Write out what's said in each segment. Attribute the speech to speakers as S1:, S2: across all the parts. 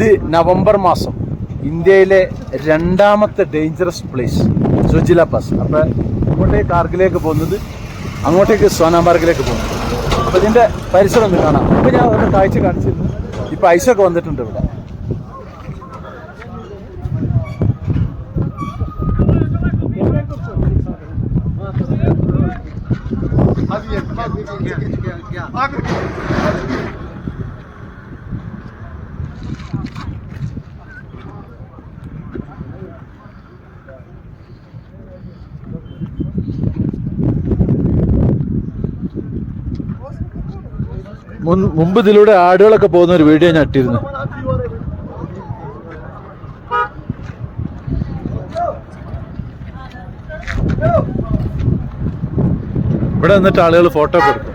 S1: ഇത് നവംബർ മാസം ഇന്ത്യയിലെ രണ്ടാമത്തെ ഡേഞ്ചറസ് പ്ലേസ് സുജില പാസ്. അപ്പോൾ ഇങ്ങോട്ടേക്ക് കാർഗിലേക്ക് പോകുന്നത്, അങ്ങോട്ടേക്ക് സോനാമാർഗിലേക്ക് പോകുന്നത്. അപ്പോൾ ഇതിൻ്റെ പരിസരം ഒന്ന് കാണാം. ഇപ്പോൾ ഞാൻ ഒരു കാഴ്ച കാണിച്ചിരുന്നു. ഇപ്പോൾ ഐസൊക്കെ വന്നിട്ടുണ്ട് ഇവിടെ. മുമ്പ് ഇതിലൂടെ ആടുകളൊക്കെ പോകുന്ന ഒരു വീഡിയോ ഞാൻ ഇട്ടിരുന്നു. ഇവിടെ നിന്നിട്ട് ആളുകൾ ഫോട്ടോ ഒക്കെ എടുക്കും.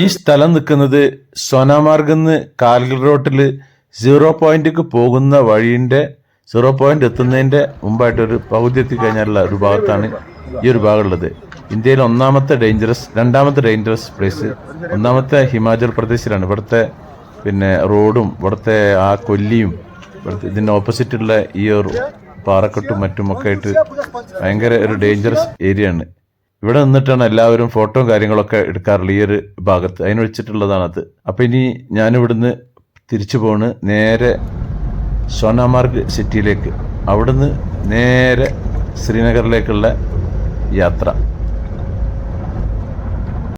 S1: ഈ സ്ഥലം നിൽക്കുന്നത് സോനാമാർഗിന്ന് കാർഗിൽ റോട്ടില് 0 പോയിന്റിക്ക് പോകുന്ന വഴിന്റെ 0 പോയിന്റ് എത്തുന്നതിന്റെ മുമ്പായിട്ടൊരു പകുതി എത്തിക്കഴിഞ്ഞാലുള്ള ഒരു ഭാഗത്താണ് ഈ ഒരു ഭാഗമുള്ളത്. ഇന്ത്യയിൽ രണ്ടാമത്തെ ഡേഞ്ചറസ് പ്ലേസ്. ഒന്നാമത്തെ ഹിമാചൽ പ്രദേശിലാണ്. ഇവിടുത്തെ റോഡും ഇവിടുത്തെ ആ കൊല്ലിയും ഇതിന്റെ ഓപ്പോസിറ്റുള്ള ഈ ഒരു പാറക്കെട്ടും മറ്റുമൊക്കെ ആയിട്ട് ഭയങ്കര ഒരു ഡേഞ്ചറസ് ഏരിയ ആണ്. ഇവിടെ നിന്നിട്ടാണ് എല്ലാവരും ഫോട്ടോയും കാര്യങ്ങളൊക്കെ എടുക്കാറുള്ളത് ഈ ഒരു ഭാഗത്ത്. അതിന് വെച്ചിട്ടുള്ളതാണത്. അപ്പൊ ഇനി ഞാനിവിടുന്ന് തിരിച്ചു പോണ് നേരെ സോനാമാർഗ് സിറ്റിയിലേക്ക്. അവിടുന്ന് നേരെ ശ്രീനഗറിലേക്കുള്ള യാത്ര.